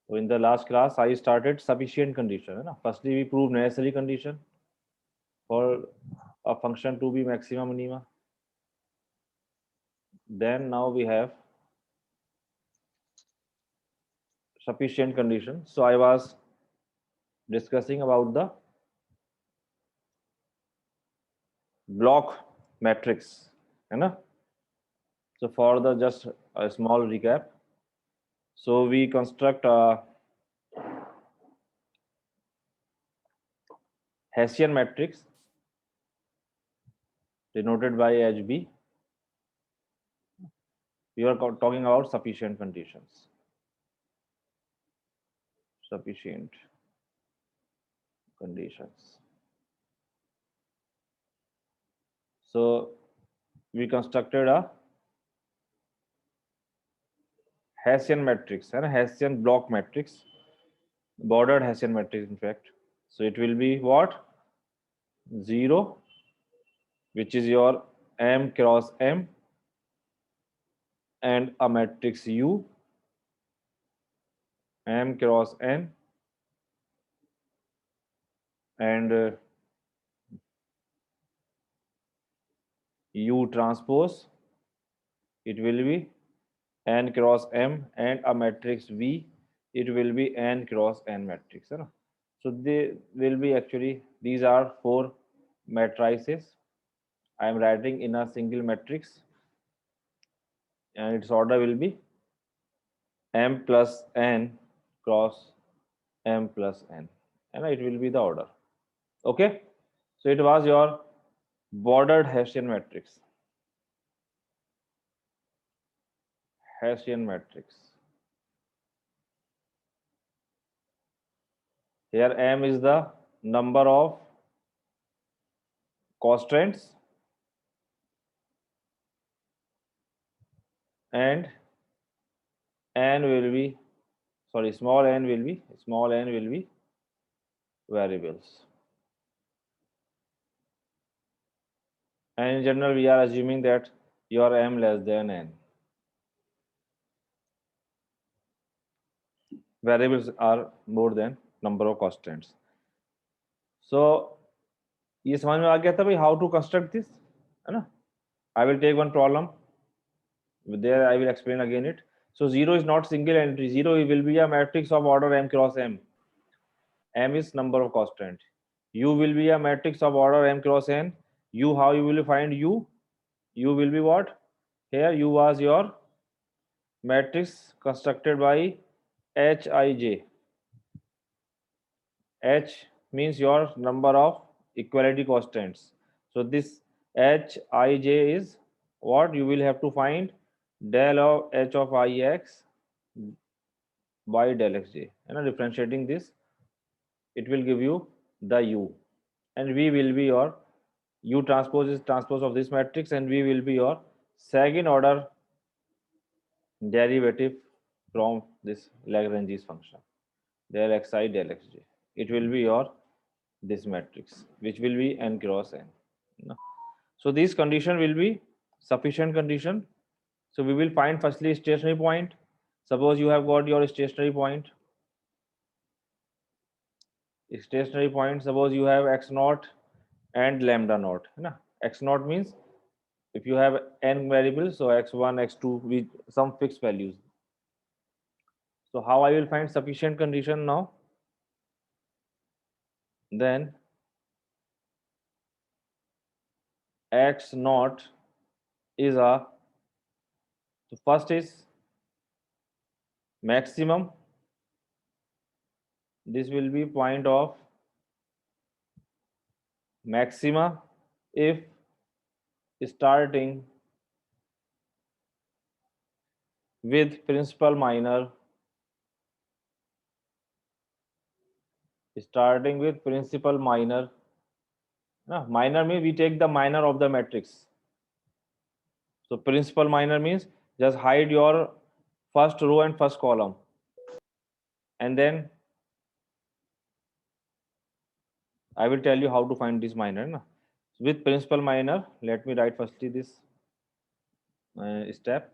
So in the last class, I started sufficient condition. है ना? Firstly, we proved necessary condition for a function to be maxima minima. Then now we have sufficient condition. So I was discussing about the block matrix, है ना? So for the just a small recap, so we construct a Hessian matrix denoted by HB. We are talking about sufficient conditions. Sufficient conditions. So we constructed a Hessian matrix and a Hessian block matrix, bordered Hessian matrix, in fact. So it will be what? 0, which is your M cross M, and a matrix U, M cross N, and U transpose. It will be N cross M, and a matrix V. It will be N cross N matrix. है ना? So they will be actually, these are 4 matrices. I am writing in a single matrix, and its order will be M plus N cross M plus N, and it will be the order. Okay, so it was your bordered Hessian matrix. Hessian matrix. Here M is the number of constants, and n will be, sorry, small n will be variables. And in general, we are assuming that your m less than n. Variables are more than number of constants. So ये समझ में आ गया था भाई how to construct this, है ना? I will take one problem. There I will explain again it. So 0 is not single entry. 0 will be a matrix of order m cross m. M is number of constant. U will be a matrix of order m cross n. U, how you will find U? U will be what? Here U was your matrix constructed by Hij. H means your number of equality constants. So this Hij is what you will have to find del of H of Ix by del xj. And differentiating this, it will give you the U, and V will be your U transpose is transpose of this matrix, and V will be your second order derivative from this Lagrange's function del xi del xj. It will be your this matrix, which will be n cross n. So this condition will be sufficient condition. So we will find firstly stationary point. Suppose you have got your stationary point. Stationary point, suppose you have x naught and lambda naught. X naught means if you have n variables, so x1, x2 with some fixed values. So how I will find sufficient condition now? Then x naught is a, so first is maximum. This will be point of maxima if starting with principal minor, starting with principal minor. Minor means we take the minor of the matrix. So principal minor means just hide your first row and first column, and then I will tell you how to find this minor. With principal minor, let me write firstly this step.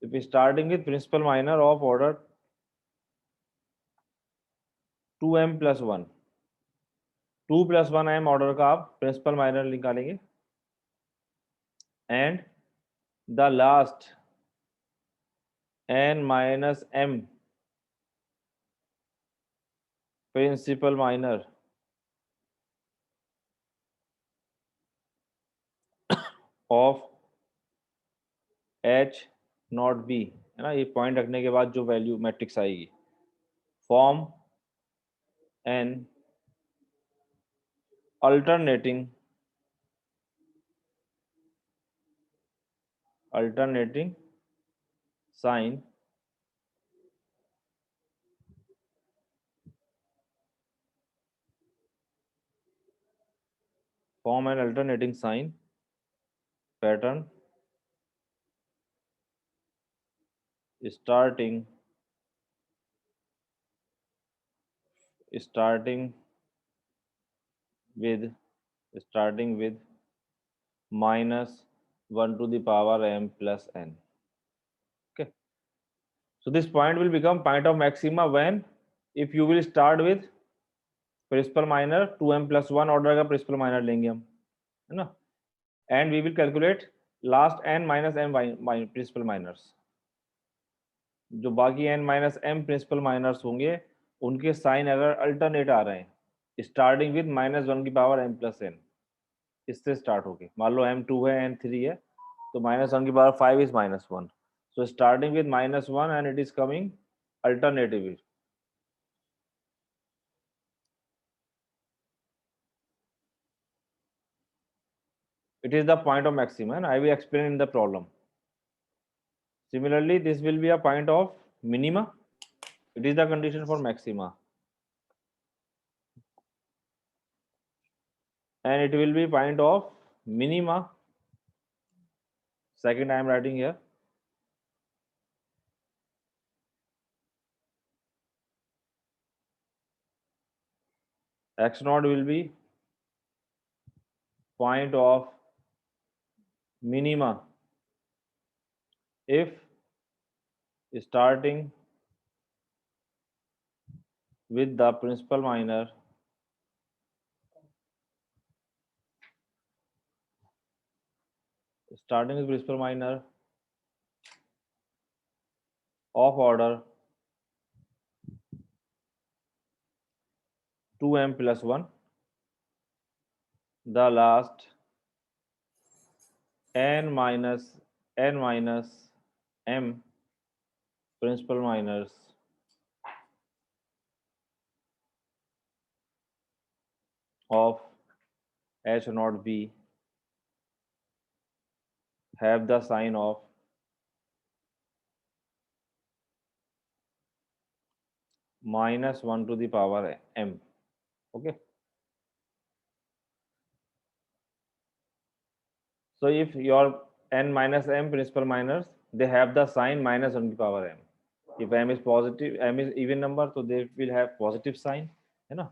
If we starting with principal minor of order 2m plus one, 2 + 1m order का आप principal minor निकालेंगे and the last n minus m principal minor of h naught b, है ना, ये point रखने के बाद जो वैल्यू मैट्रिक्स आएगी, form an alternating sign form an alternating sign pattern starting with -1 to the power m plus n. Okay, so this point will become point of maxima when if you will start with principal minor 2m plus 1 order का principal minor लेंगे हम, है ना, and we will calculate last n minus m principal minors. जो बाकी n minus m principal minors होंगे उनके sign अगर अल्टरनेट आ रहे हैं स्टार्टिंग विद -1 की पावर m प्लस n, इससे स्टार्ट होके मान लो m2 है n3 है तो -1 की power 5 is -1, so starting with -1 and it is coming alternative, it is the point of maxima and I will explain in the problem. Similarly, this will be a point of minima, it is the condition for maxima, and it will be point of minima, second I am writing here, x naught will be point of minima if starting with the principal minor of order 2m plus 1, the last n minus m principal minors of h naught b have the sign of -1 to the power m. Okay, so if your n minus m principal minors they have the sign -1 to the power m, if m is positive, m is even number, so they will have positive sign, है ना,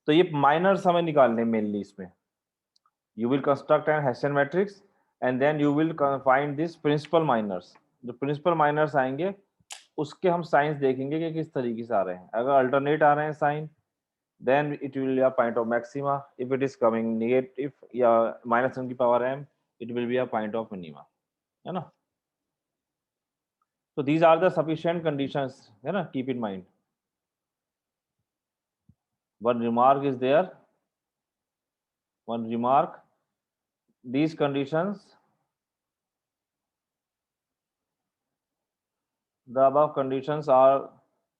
तो ये miners हमें निकालने mainly इसमें you will construct an Hessian matrix and then you will find this principal minors, जो principal minors आएंगे उसके हम साइंस देखेंगे कि किस तरीके से आ रहे हैं, अगर अल्टरनेट आ रहे हैं sign then it will be a point of maxima, if it is coming negative या -1 की power m it will be a point of minima, है ना, so these are the sufficient conditions, है ना, keep in mind. One remark is there, these conditions, the above conditions are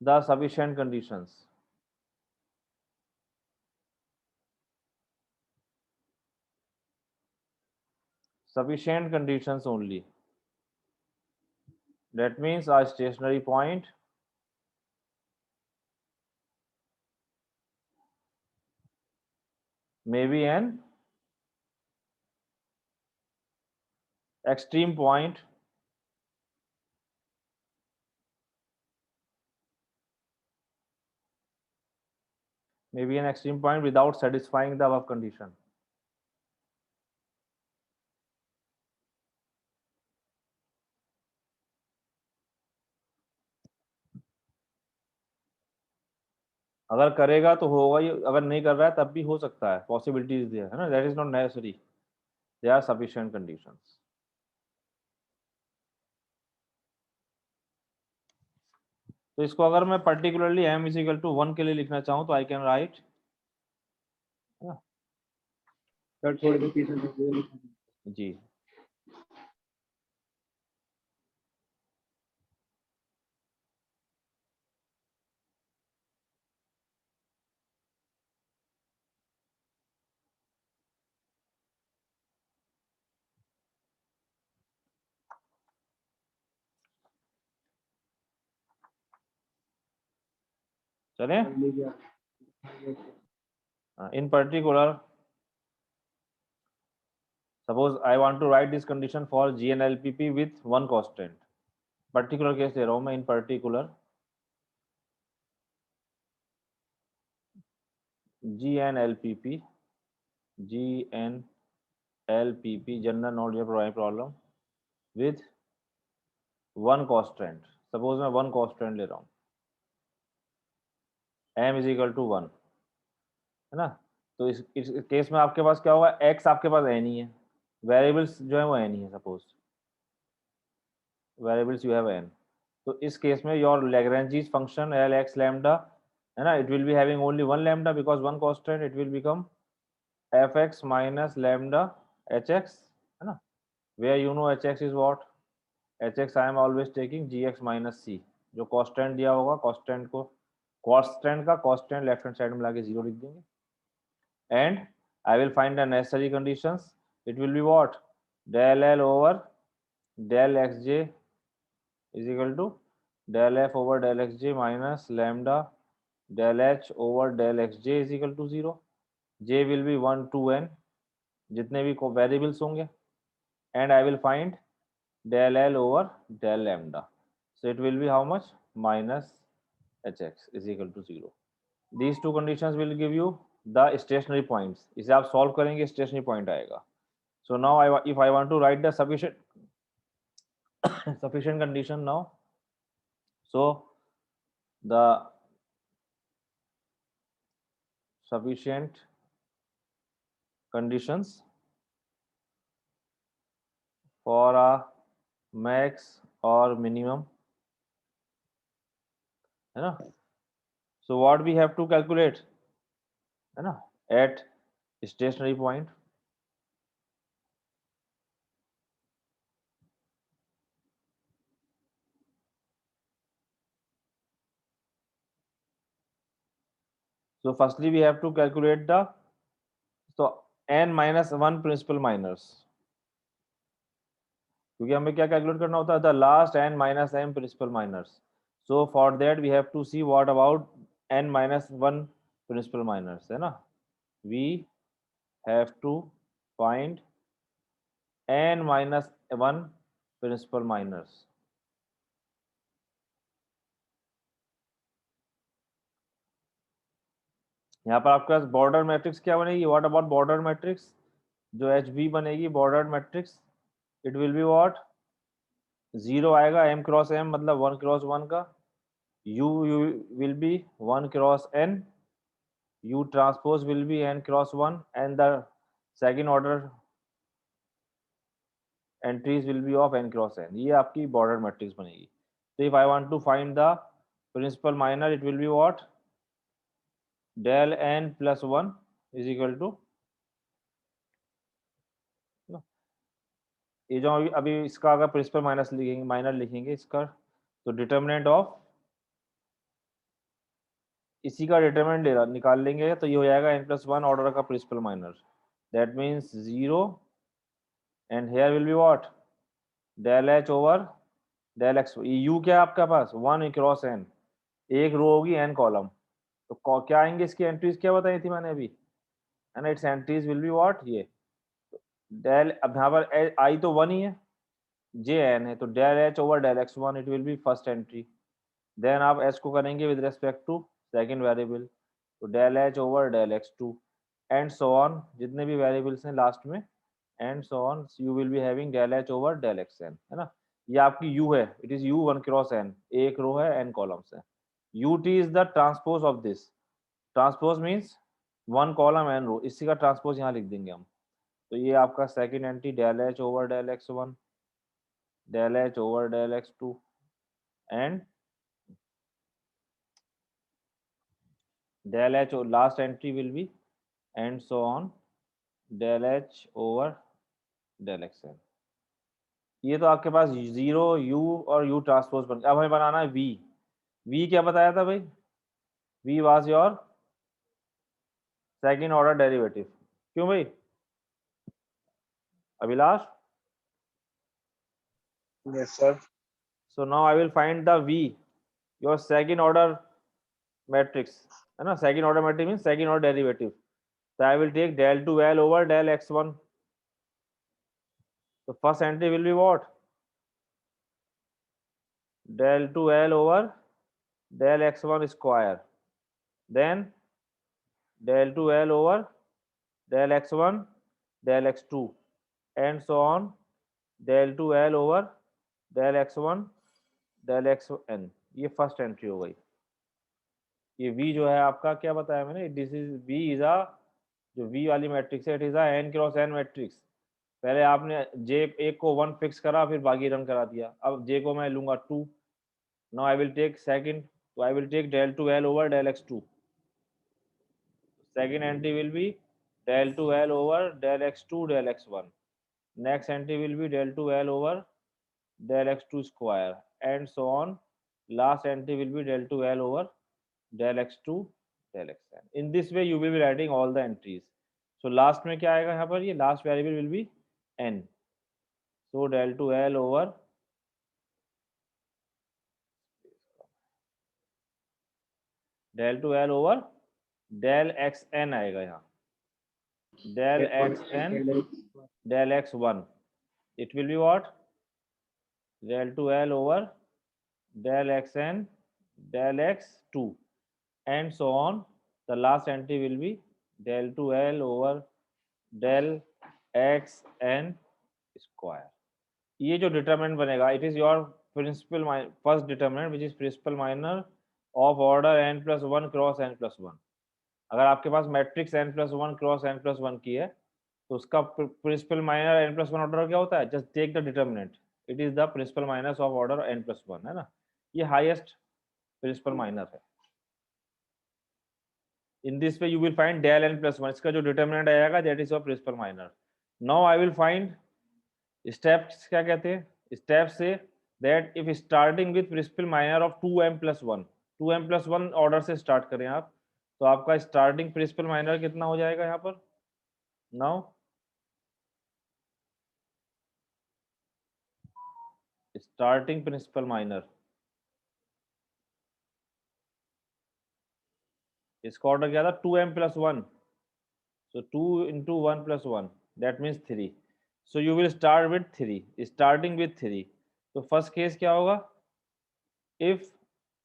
the sufficient conditions. Sufficient conditions only. That means a stationary point may be an extreme point without satisfying the above condition. अगर करेगा तो होगा ही, अगर नहीं कर रहा है तब भी हो सकता है, पॉसिबिलिटीज देयर है ना, that is not necessary, they are sufficient conditions. तो इसको अगर मैं particularly m is equal to 1 के लिए लिखना चाहूँ तो आई कैन राइट, सर थोड़े से पीछे जी चले। In particular, suppose I want to write this condition for GNLPP with one constant. Particular case ले रहा हूँ मैं, in particular GNLPP general node your problem with one constant. Suppose मैं one constant ले रहा हूँ, m is equal to 1, है ना। तो इस केस में आपके पास क्या होगा, x आपके पास n ही है, वेरिएबल्स जो है वो n ही है, suppose variables you have n। तो इस केस में your Lagrange's function L X lambda, है ना, it will be having only one lambda because one constant, it will become F X minus lambda H X, है ना, where you know H X is what, H X I am always taking G X minus C, जो constant दिया होगा constant को, constant का constant left hand side में लाके zero लिख देंगे, and I will find the necessary conditions. It will be what, del L over del xj is equal to del f over del xj minus lambda del h over del xj is equal to 0. J will be 1 2 n जितने भी variables होंगे, and I will find del L over del lambda. So it will be how much, minus hx is equal to 0. These two conditions will give you the stationary points. इसे आप solve करेंगे stationary point आएगा. So now if I want to write the sufficient sufficient condition now, so the sufficient conditions for a max or minimum, है ना, so what we have to calculate, है ना, at stationary point. So firstly we have to calculate the, so n minus 1 principal minors, क्योंकि हमें क्या calculate करना होता है, the last n minus m principal minors. So for that we have to see what about n minus 1 principal minors, है ना, we have to find n minus 1 principal minors. यहाँ पर आपके पास बॉर्डर मैट्रिक्स क्या बनेगी, व्हाट अबाउट बॉर्डर मैट्रिक्स, जो H B बनेगी border matrix, it will be what, 0 आएगा m क्रॉस m मतलब 1 क्रॉस 1 का, u will be 1 cross n, u transpose will be n cross 1 and the second order entries will be of n cross n. ये आपकी border matrix बनेगी. So if I want to find the principal minor, it will be what, del n plus 1 is equal to, ये जो अभी इसका अगर principal minus लिखेंगे, minor लिखेंगे इसका, तो डिटर्मिनेंट ऑफ इसी का डिटर्मिनेंट निकाल लेंगे तो ये हो जाएगा n plus 1 ऑर्डर का principal minor, that means 0 and here will be what, del h over del x. u क्या है आपके पास, 1 क्रॉस n, एक रो होगी n कॉलम, तो क्या आएंगे इसकी एंट्रीज, क्या बताई थी मैंने अभी, है ना, it's entries will be what, ये डेल, अब यहाँ पर आई तो 1 ही है, जे एन है, तो del H over del X 1 it will be first entry. Then आप एच को करेंगे with respect to second variable, तो del H over del X 2 and so on, जितने भी वेरिएबल्स हैं लास्ट में, and so on, you will be having del H over del X N, है ना. ये आपकी यू है, it is U 1 cross n, एक रो है n कॉलम्स है. ut is the transpose of this, transpose means one column and row, इसी का ट्रांसपोज यहाँ लिख देंगे हम। तो ये आपका second entry del H over del X one, del H over del X two, and del h last entry will be and so on del h over del xn। ये तो आपके पास जीरो u और u transpose बन गया। अब हमें बनाना है v। v क्या बताया था भाई? v was your second order derivative. क्यों भाई Abhilash? Yes, sir. So now I will find the v, your second order matrix, है ना। Second order matrix mean second order derivative. So I will take del 2l over del x1. So first entry will be what? Del 2l over del x1 square. Then del 2l over del x1 del x2 and so on del 2l over del x1 del xn। ये first entry हो गई। ये v जो है आपका क्या बताया मैंने, this is v is a, जो v वाली मैट्रिक्स है it is a n cross n matrix. पहले आपने j एक को 1 फिक्स करा, फिर बाकी रन करा दिया। अब j को मैं लूंगा 2। Now I will take second, तो I will take del 2l over del x2। second entry will be del 2l over del x2 del x1। next entry will be del 2l over del x2 square and so on। last entry will be del 2l over del x2 del xn। in this way you will be writing all the entries। so last में क्या आएगा यहाँ पर, ये last variable will be n। so del 2l over del 2l over del xn आएगा यहाँ, del xn del x1। it will be what? del 2l over del xn del x2 and so on। the last entry will be del 2l over del xn square। ये जो determinant बनेगा it is your principal first determinant which is principal minor of order n plus one cross n plus one. अगर आपके पास matrix n plus one cross n plus one की है तो उसका principal minor n plus one order क्या होता है? Just take the determinant, it is the principal minus of order n plus one, है ना। ये हाईएस्ट प्रिंसिपल माइनर है। In this way you will find del n plus one, इसका जो determinant आएगा that is your principal minor. Now I will find steps. क्या कहते हैं स्टेप से? That if starting with principal minor of 2m plus one, 2m plus one order से start करें आप, तो आपका स्टार्टिंग प्रिंसिपल माइनर कितना हो जाएगा यहाँ पर? नाउ स्टार्टिंग प्रिंसिपल माइनर, इसका ऑर्डर क्या था? 2m plus one. so 2 into 1 plus 1 that means 3। so you will start with 3, starting with 3। तो फर्स्ट केस क्या होगा? if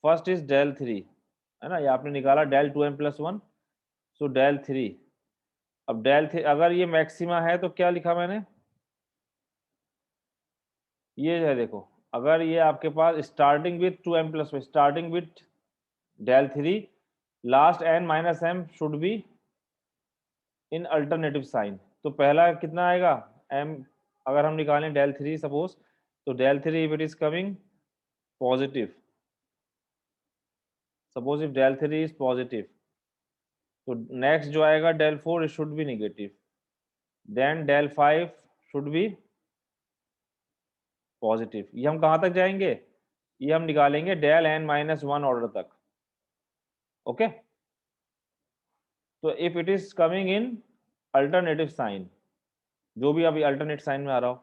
first is del 3, है ना, ये आपने निकाला del 2m plus 1, so del 3। अब del 3 अगर ये मैक्सिमा है तो क्या लिखा मैंने, ये है देखो, अगर ये आपके पास starting with 2m plus 1, starting with del 3, last n minus m should be in alternative sign. तो पहला कितना आएगा m, अगर हम निकालें del 3 सपोज, तो del 3 if it is coming positive, suppose if del 3 is positive, तो नेक्स्ट जो आएगा del 4 it should be negative, then del 5 should be positive. ये हम कहाँ तक जाएंगे? ये हम निकालेंगे del n minus one order तक। ओके तो if it is coming in alternative sign, जो भी अभी अल्टरनेट साइन में आ रहा हो,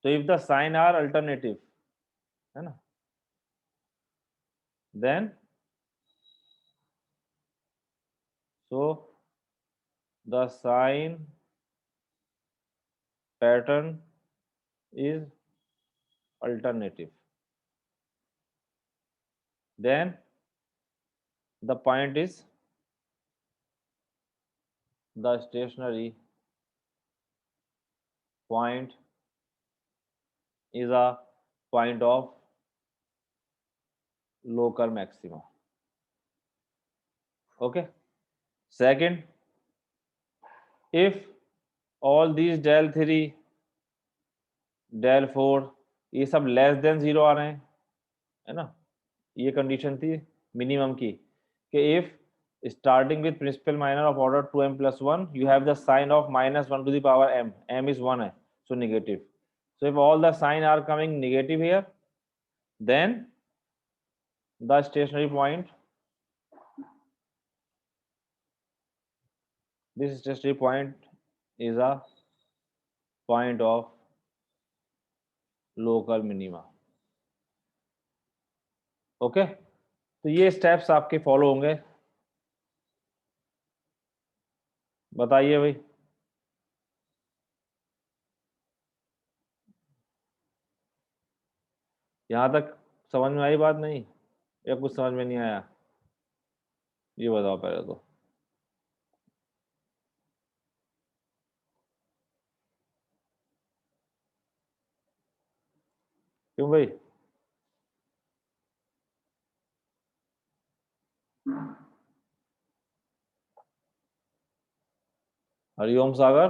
तो if the sign are alternative, है ना, then so the sign pattern is alternative, then the point is the stationary point is a point of local maxima। Okay. Second, if all these del 3 del 4 ये सब less than 0 आ रहे हैं, है ना, ये condition थी मिनिमम की कि if starting with principal minor of order 2m plus 1 you have the sign of minus 1 to the power m is 1 है, so negative. So if all the sign are coming negative here, then the stationary point, this stationary point is a point of local minima. Okay तो ये steps आपके follow होंगे, बताइए भाई। यहाँ तक समझ में आई बात नहीं, या कुछ समझ में नहीं आया, ये बताओ पहले तो। क्यों भाई? हरिओम सागर,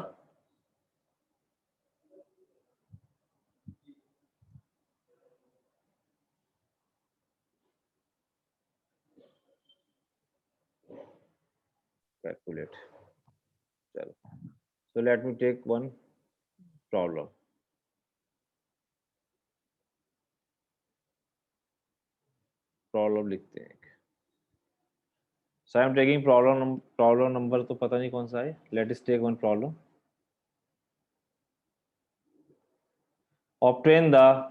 calculate, चलो, so let me take one problem. Problem लिखते हैं। So I am taking problem number तो पता नहीं कौन सा है, let us take one problem. Obtain the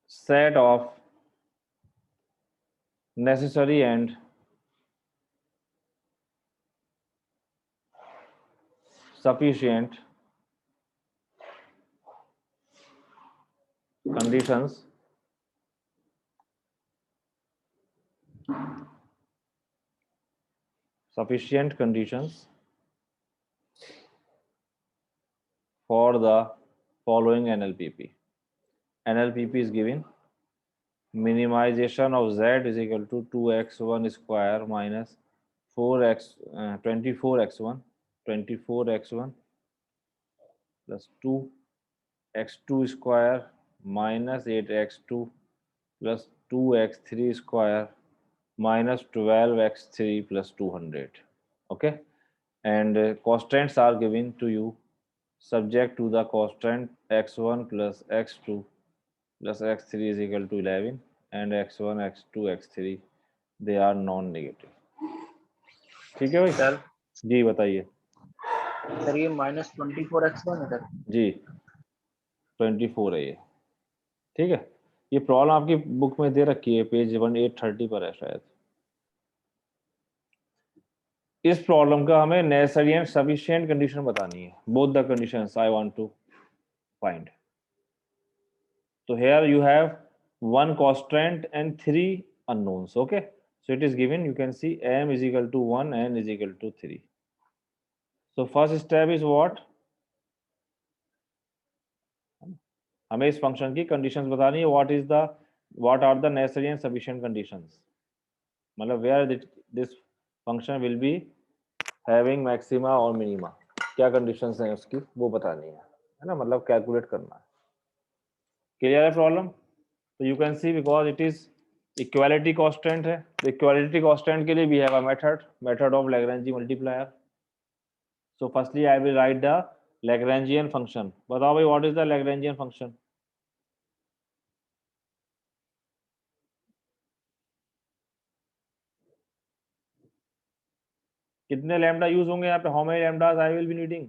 set of necessary and sufficient conditions for the following NLPP. NLPP is given minimization of z is equal to 2x1 square minus 4x 24x1 plus 2x2 square minus 8x2 plus 2x3 square minus 12x3 plus 200. Okay, and constants are given to you subject to the constant x1 plus x2 plus x3 is equal to 11 and x1 x2 x3 they are non-negative. ठीक है भाई? Sir जी बताइए। Sir ये -24x1 है sir. जी 24 है ये, ठीक है। ये प्रॉब्लम आपकी बुक में दे रखी है, पेज 1830 पर है शायद। इस प्रॉब्लम का हमें नेसेसरी एंड सफिशिएंट कंडीशन बतानी है, both the conditions I want to find. So here you have one constant and 3 unknowns. Okay, so it is given, you can see m is equal to 1, n is equal to 3. So first step is what? हमें इस function की conditions बतानी है, what are the necessary and sufficient conditions, मतलब where this function will be having maxima और minima, क्या conditions हैं उसकी वो बतानी है ना, मतलब कैलकुलेट करना है। क्लियर है प्रॉब्लम? तो you can see because it is equality constant है, तो इक्वालिटी कांस्टेंट के लिए we have a method of Lagrange multiplier. So firstly I will write the Lagrangian function. बताओ भाई what is the Lagrangian function? कितने lambda use होंगे यहाँ पे? How many lambdas I will be needing?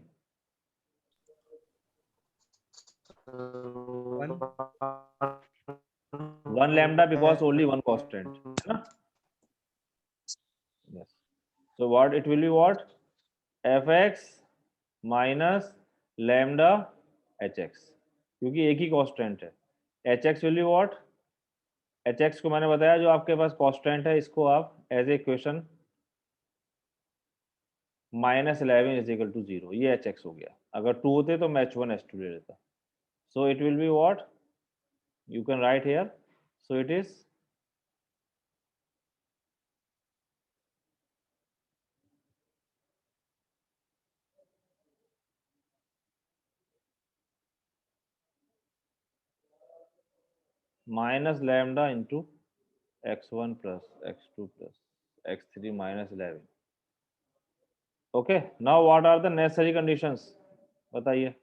One lambda because only one constant है ना। Yes, so what it will be, what fx minus lambda hx, क्योंकि एक ही constant है। hx will be what? hx को मैंने बताया जो आपके पास कांस्टेंट है, इसको आप as a equation -11 is equal to 0, ये hx हो गया। अगर 2 होते तो मैं h1 h2 ले लेता। So it will be what, you can write here, so it is minus lambda into x1 plus x2 plus x3 minus 11. Okay, now what are the necessary conditions? बताइए.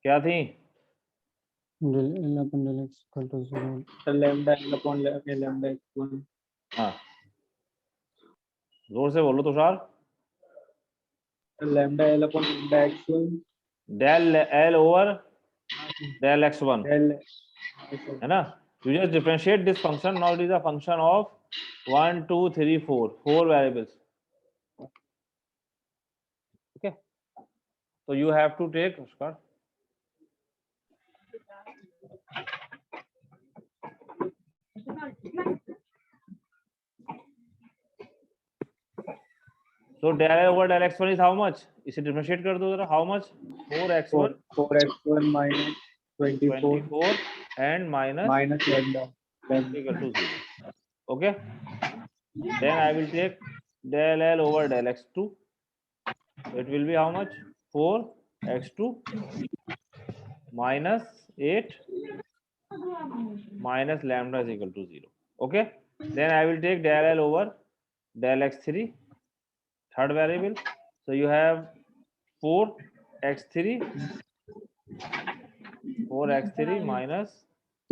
क्या थी? del L upon del X equal to 0. lambda L upon lambda x1. हाँ, जोर से बोलो Tushar. lambda L upon lambda x1. del L over del x1 L है ना. You just differentiate this function. Now it is a function of 1 2 3 4 variables. Okay, so you have to take Pushkar. So del L over del x1 is how much? इसे differentiate कर दो जरा. How much? 4x1 4x1 minus 24 24 and minus minus lambda equal to 0. Okay, then I will take del L over del x2. It will be how much? 4x2 minus 8 minus lambda is equal to 0. Okay, then I will take del L over del x3, third variable. So you have 4x3 minus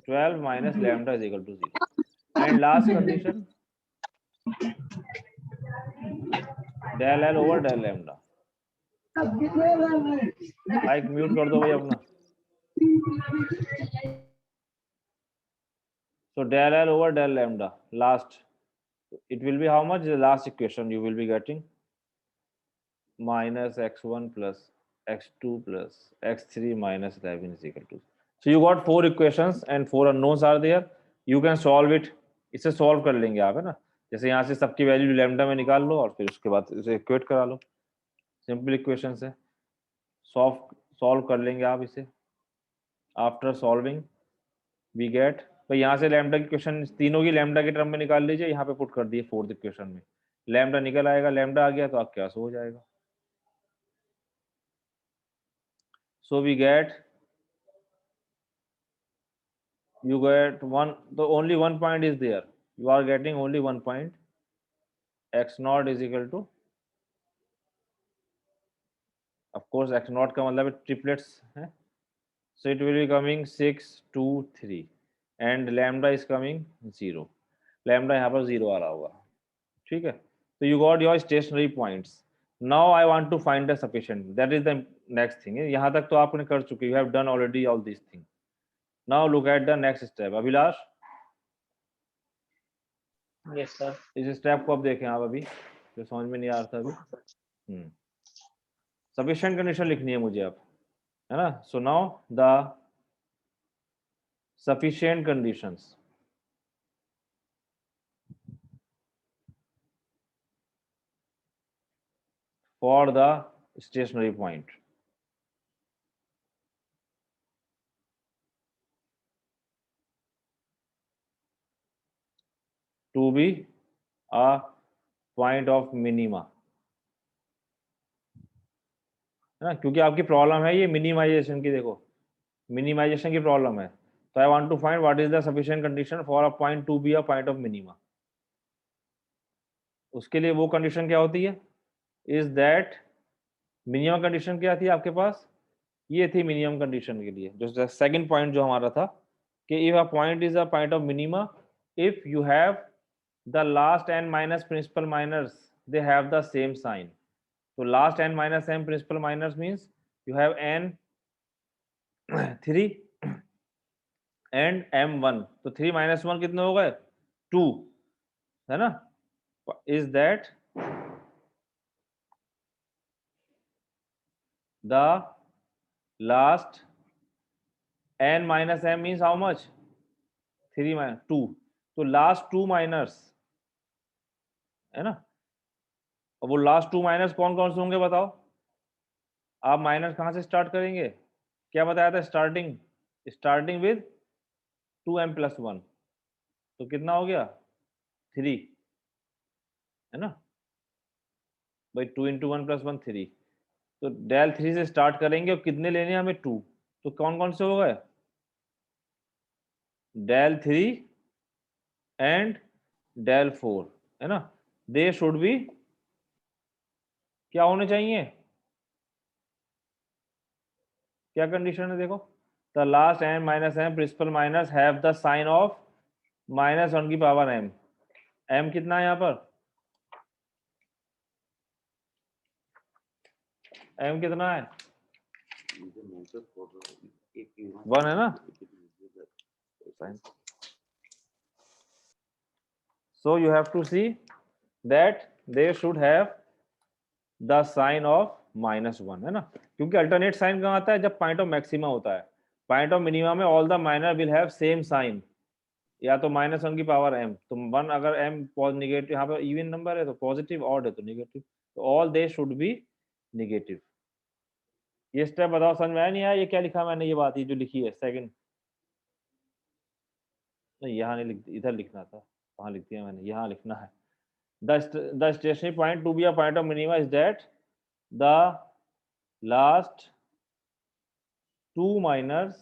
12 minus lambda is equal to 0. And last condition, del L over del lambda. Like mute कर दो भाई अपना. So del L over del lambda, last, it will be how much? The last equation you will be getting minus x1 plus x2 plus x3 minus 11 is equal to. So you got 4 equations and 4 unknowns are there. You can solve it. इसे solve कर लेंगे आप, है ना. जैसे यहाँ से सबकी वैल्यू लैम्डा में निकाल लो और फिर उसके बाद इसे इक्वेट करा लो. सिंपल इक्वेशन से सॉल्व कर लेंगे आप इसे. आफ्टर सॉल्विंग वी गेट, तो यहाँ से लैम्डा की इक्वेशन तीनों की लैम्डा के टर्म में निकाल लीजिए. यहाँ पे पुट कर दिए फोर्थ इक्वेशन में. लैम्डा निकल आएगा, लैम्डा आ गया तो आपके पास हो जाएगा. So we get, you get one, the only one point is there. You are getting only one point. X naught is equal to, of course x naught का मतलब triplets है. So it will be coming 6 2 3 and lambda is coming 0. Lambda यहाँ पर 0 आ रहा होगा. ठीक है. So you got your stationary points. Now I want to find the sufficient. That is the next thing. यहाँ तक तो आपने कर चुके. You have done already all these things. Now look at the next step. Abhilash, yes sir. इस step को अब देखें आप अभी, जो समझ में नहीं आ रहा था अभी. सफिशिएंट कंडीशन लिखनी है मुझे अब, है ना. So now the sufficient conditions for the stationary point. To be a point of minima, है ना. क्योंकि आपकी प्रॉब्लम है ये मिनिमाइजेशन की. देखो मिनिमाइजेशन की प्रॉब्लम है. तो I want to find what is the sufficient condition for a point to be a point of minima. उसके लिए वो कंडीशन क्या होती है? इज दैट मिनिमम कंडीशन क्या थी आपके पास? ये थी मिनिमम कंडीशन के लिए, जो सेकंड पॉइंट जो हमारा था कि if a point is a point of minima if you have the last N minus principal minors they have the same sign. तो last N minus M principal minors means you have N 3 and m1. तो 3 minus 1 कितने हो गए? 2, है ना. Is that the last n minus m means how much? 3 minus 2. तो last 2 minors, है ना. और वो लास्ट 2 माइनस कौन कौन से होंगे बताओ आप. माइनस कहां से स्टार्ट करेंगे? क्या बताया था? Starting with 2m plus 1. तो कितना हो गया? 3, है ना. भाई 2 into 1 plus 1 3. तो डेल 3 से स्टार्ट करेंगे और कितने लेने हैं हमें 2, तो कौन कौन से हो गए, डेल 3 एंड डेल 4, है ना, दे शुड बी क्या होने चाहिए, क्या कंडीशन है देखो, the last M minus M principal minus have the sign of -1 की पावर m, m कितना है यहाँ पर, m कितना है 1 है ना, so you have to see that they should have the sign of -1, है ना, क्योंकि अल्टरनेट साइन कहाँ आता है, जब पॉइंट ऑफ मैक्सिमा होता है, पॉइंट ऑफ मिनिमा में all the minor will have same sign, या तो -1 की पावर m, तो 1 अगर m नेगेटिव, यहाँ पर इवन नंबर है तो पॉजिटिव, ऑड है तो नेगेटिव, तो all they should be negative. ये स्टेप बताओ समझ में आया नहीं आया, ये क्या लिखा मैंने, ये बात ये जो लिखी है सेकंड, नहीं यहाँ नहीं लिख, इधर लिखना था, कहाँ लिख दिया मैंने, यहाँ लिखना है, the stationary point to be a point of minima is that the last two minors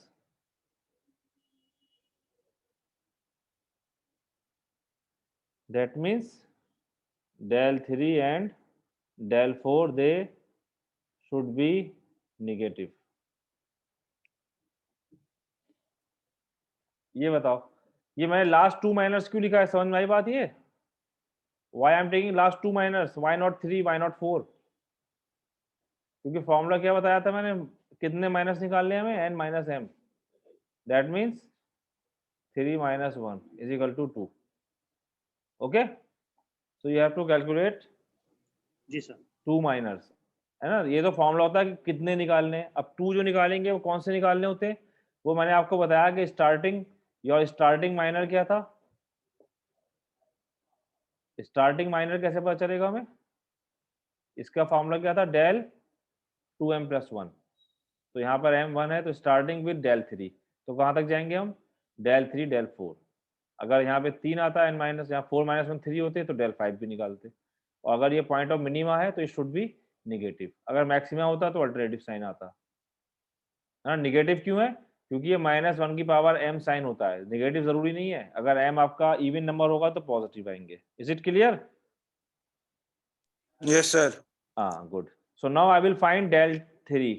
that means del 3 and del 4 they should be negative। ये बताओ, ये मैंने लास्ट 2 माइनर्स क्यों लिखा है, समझ में आई बात, ये why I am taking last 2 minors, why not 3, why not 4, क्योंकि फॉर्मूला क्या बताया था मैंने, कितने माइनस निकालने हैं हमें, n minus m, that means 3 minus 1 is equal to 2, okay, so you have to calculate जी सर 2 माइनर्स, है ना, ये तो फॉर्मूला होता है कि कितने निकालने हैं, अब 2 जो निकालेंगे वो कौन से निकालने होते हैं, वो मैंने आपको बताया कि स्टार्टिंग माइनर क्या था, स्टार्टिंग माइनर कैसे पता चलेगा हमें, इसका फॉर्मूला क्या था, डेल 2m + 1, तो यहाँ पर m 1 है तो स्टार्टिंग विद डेल 3, तो कहाँ तक जाएंगे हम, डेल 3 डेल 4, अगर यहाँ पे 3 आता है n माइनस, यहाँ 4 - 1 3 होते तो डेल 5 भी निकालते, और अगर ये पॉइंट ऑफ मिनिमा है तो ये शुड बी नेगेटिव, अगर मैक्सिमा होता तो अल्टरनेटिव साइन आता है ना, नेगेटिव क्यों है, क्योंकि ये -1 की पावर m साइन होता है, नेगेटिव जरूरी नहीं है, अगर m आपका इवन नंबर होगा तो पॉजिटिव आएंगे, is it clear, Yes, sir. हाँ good, so now I will find del 3,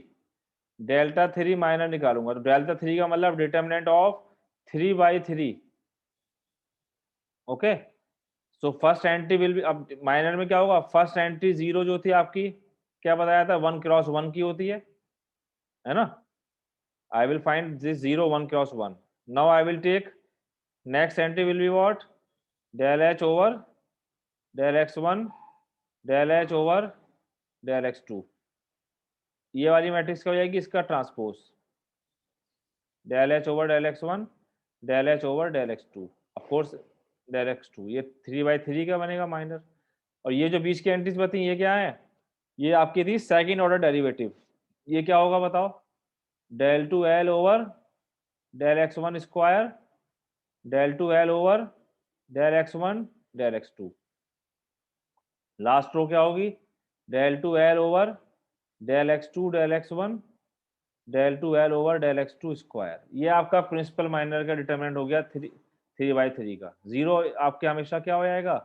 delta 3 minor निकालूंगा, तो डेल्टा 3 का मतलब determinant of 3/3, okay, so first entry will be, अब माइनर में क्या होगा, फर्स्ट एंट्री 0 जो थी आपकी, क्या बताया था 1 क्रॉस 1 की होती है ना, I will find this 0 1 cross 1, now I will take next entry will be what, del h over del x1 del h over del x2, ये वाली मैट्रिक्स क्या हो जाएगी, इसका transpose, del h over del x1 del h over del x2, of course del x2, ये 3/3 का बनेगा minor, और ये जो बीच की एंट्रीज बताई ये क्या है, ये आपकी थी सेकंड ऑर्डर डेरिवेटिव, ये क्या होगा बताओ, del 2l over del x1 square del 2l over del x1 del x2, last row क्या होगी, del 2l over del x2 del x1 del 2l over del x2 square, ये आपका principal minor का determinant हो गया 3/3 का, zero आपके हमेशा क्या हो जाएगा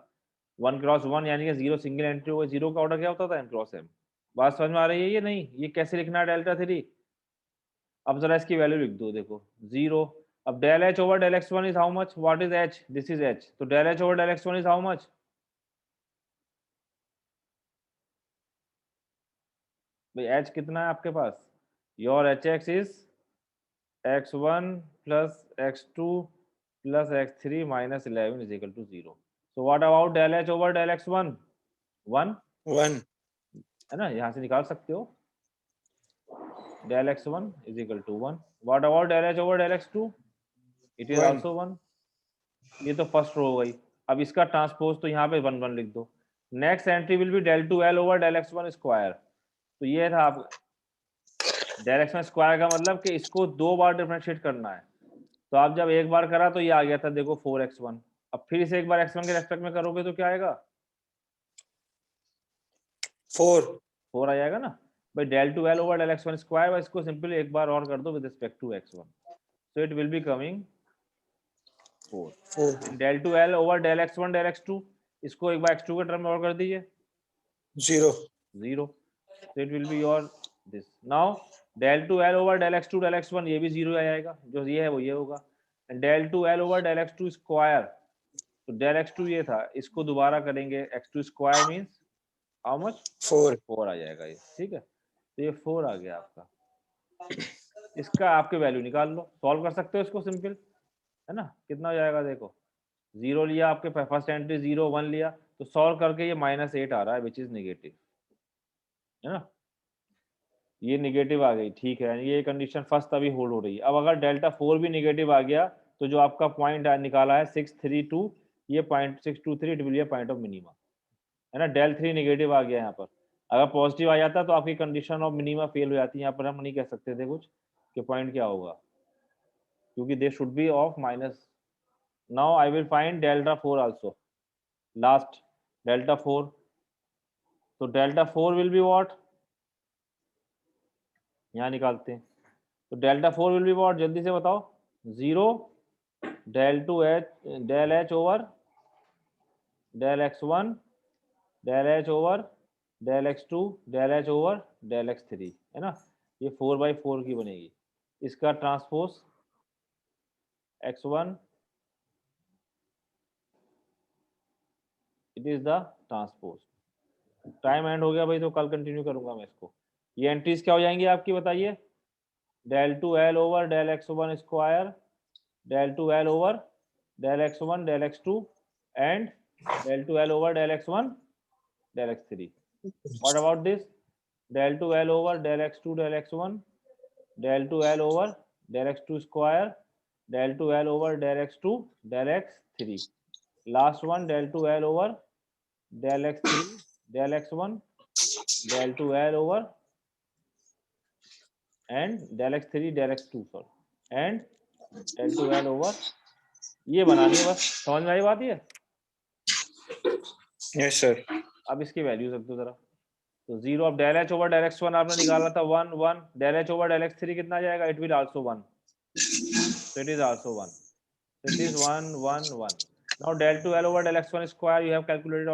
1 क्रॉस 1, यानी कि जीरो सिंगल एंट्री हो गई, जीरो का ऑर्डर क्या होता था m क्रॉस m, बात समझ में आ रही है, ये नहीं, ये कैसे लिखना है डेल्टा 3, अब जरा इसकी वैल्यू लिख दो, देखो 0, अब del h over del x1 is how much, what is h, this is h, तो del h over del x1 is how much, भाई h कितना है आपके पास, your hx is x1 plus x2 plus x3 minus 11 is equal to 0, so what about del h over del x1, 1 1. है ना, यहाँ से निकाल सकते हो, del x1 is equal to 1, what about del h over del x2, it is 1. also 1, ये तो first row हो गई, अब इसका ट्रांसपोज तो यहाँ पे 1 1 लिख दो, next entry will B del 2l over del x1 square, तो ये था आप del x1 स्क्वायर का मतलब कि इसको 2 बार डिफरेंशिएट करना है, तो आप जब एक बार करा तो ये आ गया था देखो 4x1, अब फिर इसे एक बार x1 के रेस्पेक्ट में करोगे तो क्या आएगा 4. 4 आ जाएगा ना, भाई del 2l over del x1 square, और इसको सिंपली एक बार और कर दो with respect to x1, so it will be coming 4. 4 del 2l over del x1 del x2, इसको एक बार x2 के टर्म में और कर दीजिए 0 0, so it will be your this. Now del 2l over del x2 del x1, ये भी 0 आ जाएगा, जो ये है वो ये होगा, and del 2l over del x2 square, तो del x2 ये था, इसको दोबारा करेंगे x2 square means how much 4 4 आ जाएगा ये, ठीक है, तो ये 4 आ गया आपका। इसका आपके वैल्यू निकाल लो, सॉल्व कर सकते हो इसको सिंपल, है ना, कितना हो जाएगा देखो, 0 लिया आपके फर्स्ट एंट्री 0 1 लिया, तो सॉल्व करके ये -8 आ रहा है विच इज नेगेटिव, है ना, ये नेगेटिव आ गई, ठीक है, ये कंडीशन फर्स्ट अभी होल्ड हो रही है। अब अगर डेल्टा 4 भी नेगेटिव आ गया तो जो आपका पॉइंट निकाला है 632, ये point 623, it will B a point of minima, है ना, del 3 नेगेटिव आ गया यहाँ पर, अगर पॉजिटिव आ जाता तो आपकी कंडीशन ऑफ मिनिमा फेल हो जाती है, यहाँ पर हम नहीं कह सकते थे कुछ कि पॉइंट क्या होगा, क्योंकि they should be of minus. Now I will find delta 4 also, last delta 4, तो डेल्टा 4 विल बी व्हाट, यहाँ निकालते हैं, तो डेल्टा 4 विल बी व्हाट, जल्दी से बताओ, 0 del 2h del h over del x1 del h over del x2 del h over del x3, है ना, ये 4/4 की बनेगी, इसका transpose x1, it is the transpose. Time and हो गया भाई, तो कल कंटिन्यू करूंगा मैं इसको। ये एंट्रीज क्या हो जाएंगी आपकी बताइए, del 2l over del x1 square, del 2l over del x1 del x2 and del 2l over del x1 del x3. What about this? Del 2l over del x2 del x1, del 2l over del x2 square, del 2l over del x2 del x3. Last one del 2l over del x3 del x1, del 2l over and del x3 del x2 sorry, and del 2l over, ये बनानी है बस, समझ में आई बात ये? Yes sir. अब इसकी वैल्यूज रख दो जरा, तो 0 अब del h over del x1 आपने निकाला था 1 1, del h over del x3 कितना जाएगा, it will also 1, so it is also 1, so it is 1 1 1. Now del 2l over del x1 square you have calculated